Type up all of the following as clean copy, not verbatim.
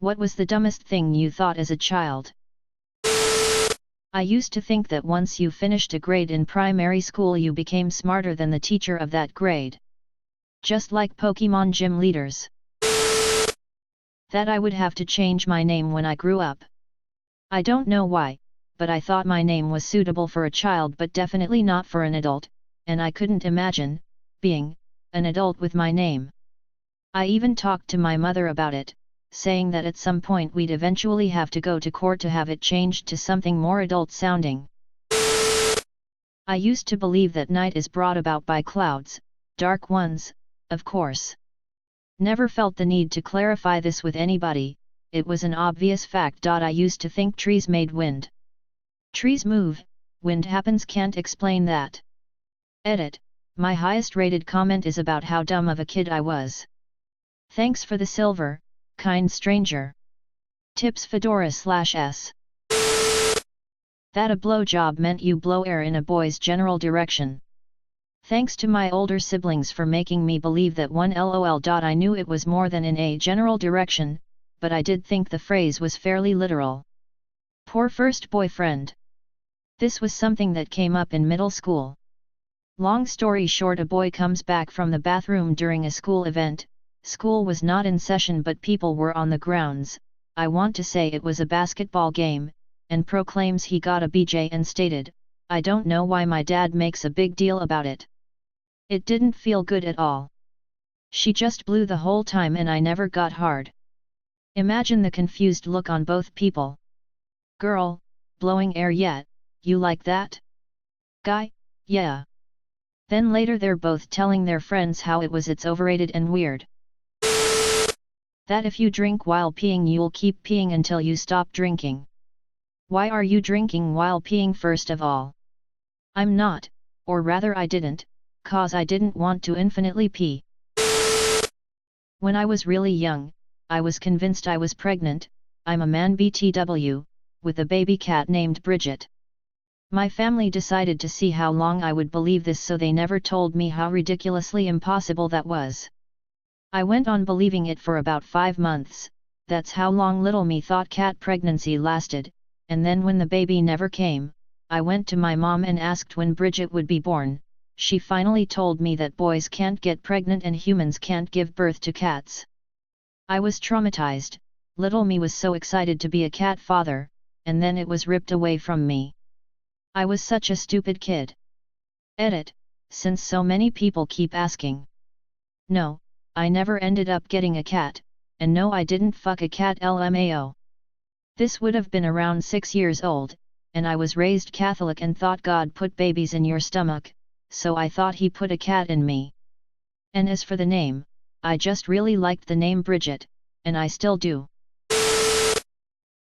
What was the dumbest thing you thought as a child? I used to think that once you finished a grade in primary school you became smarter than the teacher of that grade. Just like Pokemon gym leaders. That I would have to change my name when I grew up. I don't know why, but I thought my name was suitable for a child but definitely not for an adult, and I couldn't imagine being an adult with my name. I even talked to my mother about it, saying that at some point we'd eventually have to go to court to have it changed to something more adult sounding. I used to believe that night is brought about by clouds, dark ones, of course. Never felt the need to clarify this with anybody, it was an obvious fact. I used to think trees made wind. Trees move, wind happens, can't explain that. Edit, my highest rated comment is about how dumb of a kid I was. Thanks for the silver, kind stranger. Tips Fedora/S. That a blowjob meant you blow air in a boy's general direction. Thanks to my older siblings for making me believe that one lol. I knew it was more than in a general direction, but I did think the phrase was fairly literal. Poor first boyfriend. This was something that came up in middle school. Long story short, a boy comes back from the bathroom during a school event. School was not in session but people were on the grounds, I want to say it was a basketball game, and proclaims he got a BJ and stated, I don't know why my dad makes a big deal about it. It didn't feel good at all. She just blew the whole time and I never got hard. Imagine the confused look on both people. Girl, blowing air yet, you like that? Guy, yeah. Then later they're both telling their friends how it's overrated and weird. That if you drink while peeing you'll keep peeing until you stop drinking. Why are you drinking while peeing first of all? I'm not, or rather I didn't, cause I didn't want to infinitely pee. When I was really young, I was convinced I was pregnant, I'm a man BTW, with a baby cat named Bridget. My family decided to see how long I would believe this, so they never told me how ridiculously impossible that was. I went on believing it for about 5 months, that's how long little me thought cat pregnancy lasted, and then when the baby never came, I went to my mom and asked when Bridget would be born. She finally told me that boys can't get pregnant and humans can't give birth to cats. I was traumatized, little me was so excited to be a cat father, and then it was ripped away from me. I was such a stupid kid. Edit, since so many people keep asking. No, I never ended up getting a cat, and no I didn't fuck a cat LMAO. This would have been around 6 years old, and I was raised Catholic and thought God put babies in your stomach, so I thought he put a cat in me. And as for the name, I just really liked the name Bridget, and I still do.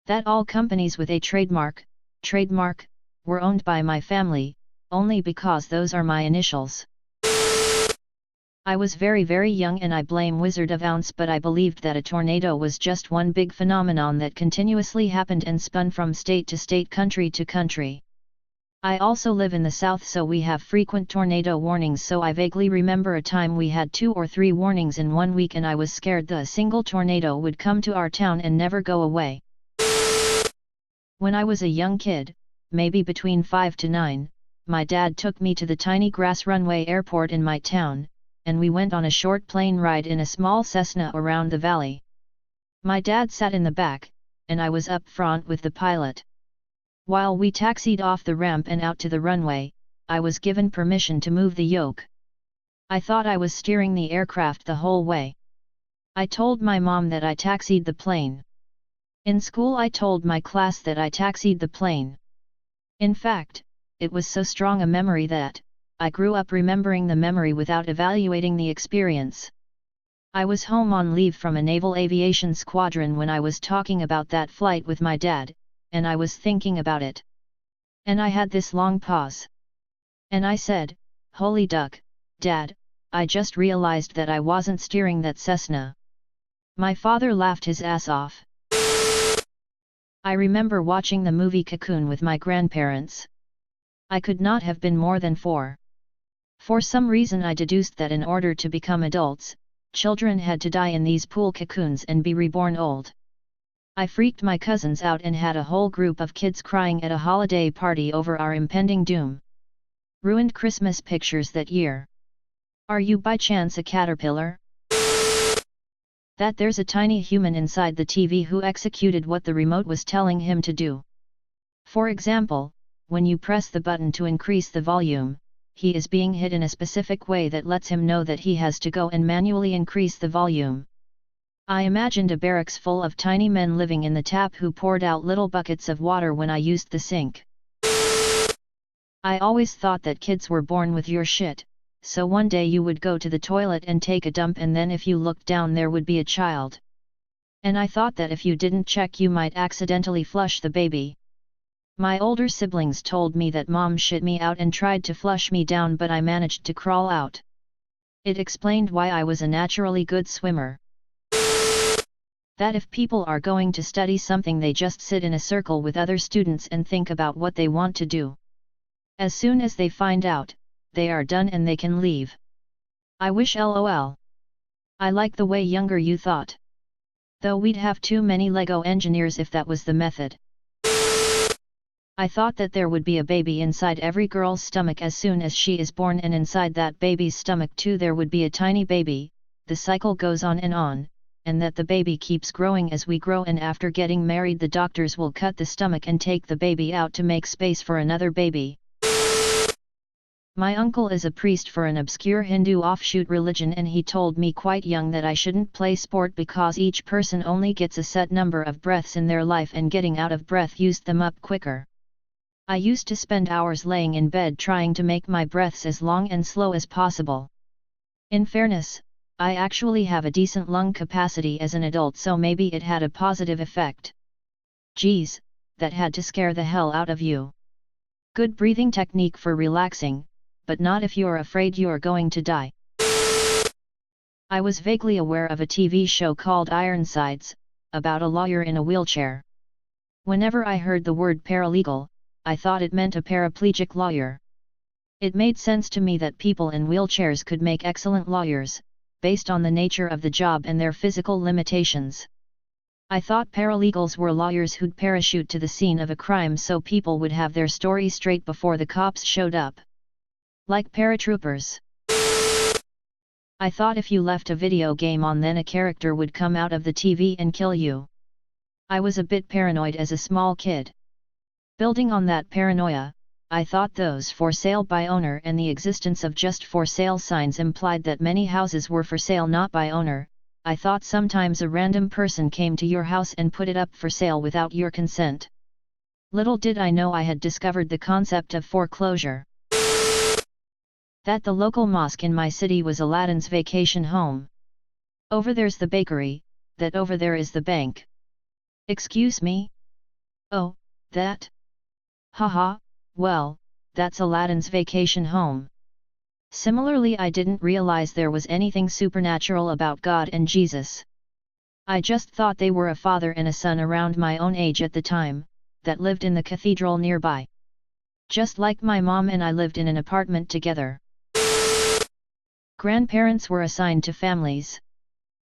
That all companies with a trademark, were owned by my family, only because those are my initials. I was very young and I blame Wizard of Oz, but I believed that a tornado was just one big phenomenon that continuously happened and spun from state to state, country to country. I also live in the south, so we have frequent tornado warnings, so I vaguely remember a time we had 2 or 3 warnings in 1 week and I was scared that a single tornado would come to our town and never go away. When I was a young kid, maybe between 5 to 9, my dad took me to the tiny grass runway airport in my town, and we went on a short plane ride in a small Cessna around the valley. My dad sat in the back, and I was up front with the pilot. While we taxied off the ramp and out to the runway, I was given permission to move the yoke. I thought I was steering the aircraft the whole way. I told my mom that I taxied the plane. In school I told my class that I taxied the plane. In fact, it was so strong a memory that I grew up remembering the memory without evaluating the experience. I was home on leave from a naval aviation squadron when I was talking about that flight with my dad, and I was thinking about it. And I had this long pause. And I said, "Holy duck, Dad, I just realized that I wasn't steering that Cessna." My father laughed his ass off. I remember watching the movie Cocoon with my grandparents. I could not have been more than 4. For some reason I deduced that in order to become adults, children had to die in these pool cocoons and be reborn old. I freaked my cousins out and had a whole group of kids crying at a holiday party over our impending doom. Ruined Christmas pictures that year. Are you by chance a caterpillar? That there's a tiny human inside the TV who executed what the remote was telling him to do. For example, when you press the button to increase the volume, he is being hit in a specific way that lets him know that he has to go and manually increase the volume. I imagined a barracks full of tiny men living in the tap who poured out little buckets of water when I used the sink. I always thought that kids were born with your shit, so one day you would go to the toilet and take a dump and then if you looked down there would be a child. And I thought that if you didn't check you might accidentally flush the baby. My older siblings told me that mom shit me out and tried to flush me down but I managed to crawl out. It explained why I was a naturally good swimmer. That if people are going to study something they just sit in a circle with other students and think about what they want to do. As soon as they find out, they are done and they can leave. I wish LOL. I like the way younger you thought. Though we'd have too many Lego engineers if that was the method. I thought that there would be a baby inside every girl's stomach as soon as she is born and inside that baby's stomach too there would be a tiny baby, the cycle goes on, and that the baby keeps growing as we grow and after getting married the doctors will cut the stomach and take the baby out to make space for another baby. My uncle is a priest for an obscure Hindu offshoot religion and he told me quite young that I shouldn't play sport because each person only gets a set number of breaths in their life and getting out of breath used them up quicker. I used to spend hours laying in bed trying to make my breaths as long and slow as possible. In fairness, I actually have a decent lung capacity as an adult so maybe it had a positive effect. Geez, that had to scare the hell out of you. Good breathing technique for relaxing, but not if you're afraid you're going to die. I was vaguely aware of a TV show called Ironsides, about a lawyer in a wheelchair. Whenever I heard the word paralegal, I thought it meant a paraplegic lawyer. It made sense to me that people in wheelchairs could make excellent lawyers, based on the nature of the job and their physical limitations. I thought paralegals were lawyers who'd parachute to the scene of a crime so people would have their story straight before the cops showed up. Like paratroopers. I thought if you left a video game on then a character would come out of the TV and kill you. I was a bit paranoid as a small kid. Building on that paranoia, I thought those for sale by owner and the existence of just for sale signs implied that many houses were for sale not by owner. I thought sometimes a random person came to your house and put it up for sale without your consent. Little did I know I had discovered the concept of foreclosure. That the local mosque in my city was Aladdin's vacation home. Over there's the bakery, that over there is the bank. Excuse me? Oh, that? Haha. Well, that's Aladdin's vacation home. Similarly, I didn't realize there was anything supernatural about God and Jesus. I just thought they were a father and a son around my own age at the time, that lived in the cathedral nearby. Just like my mom and I lived in an apartment together. Grandparents were assigned to families.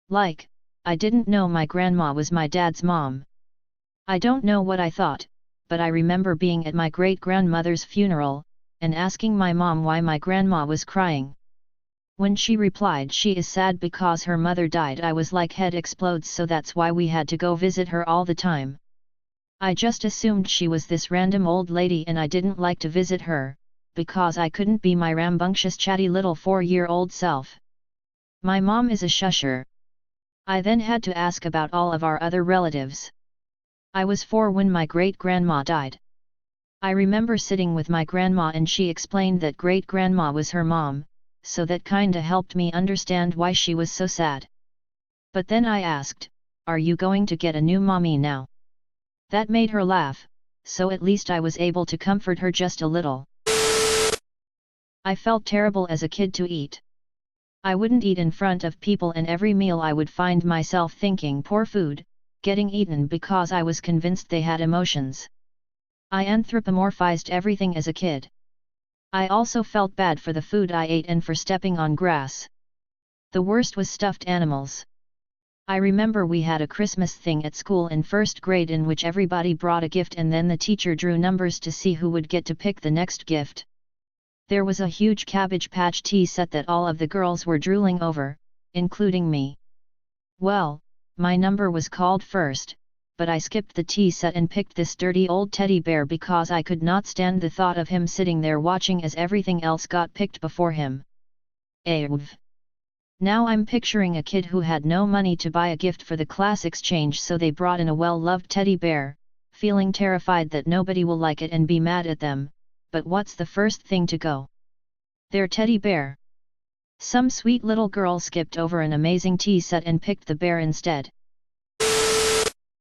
Like, I didn't know my grandma was my dad's mom. I don't know what I thought, but I remember being at my great-grandmother's funeral, and asking my mom why my grandma was crying. When she replied she is sad because her mother died, I was like head explodes, so that's why we had to go visit her all the time. I just assumed she was this random old lady and I didn't like to visit her, because I couldn't be my rambunctious chatty little 4-year-old self. My mom is a shusher. I then had to ask about all of our other relatives. I was 4 when my great-grandma died. I remember sitting with my grandma and she explained that great-grandma was her mom, so that kinda helped me understand why she was so sad. But then I asked, "Are you going to get a new mommy now?" That made her laugh, so at least I was able to comfort her just a little. I felt terrible as a kid to eat. I wouldn't eat in front of people and every meal I would find myself thinking poor food, getting eaten because I was convinced they had emotions. I anthropomorphized everything as a kid. I also felt bad for the food I ate and for stepping on grass. The worst was stuffed animals. I remember we had a Christmas thing at school in first grade in which everybody brought a gift and then the teacher drew numbers to see who would get to pick the next gift. There was a huge Cabbage Patch tea set that all of the girls were drooling over, including me. Well, my number was called first, but I skipped the tea set and picked this dirty old teddy bear because I could not stand the thought of him sitting there watching as everything else got picked before him. Now I'm picturing a kid who had no money to buy a gift for the class exchange, so they brought in a well-loved teddy bear, feeling terrified that nobody will like it and be mad at them, but what's the first thing to go? Their teddy bear. Some sweet little girl skipped over an amazing tea set and picked the bear instead.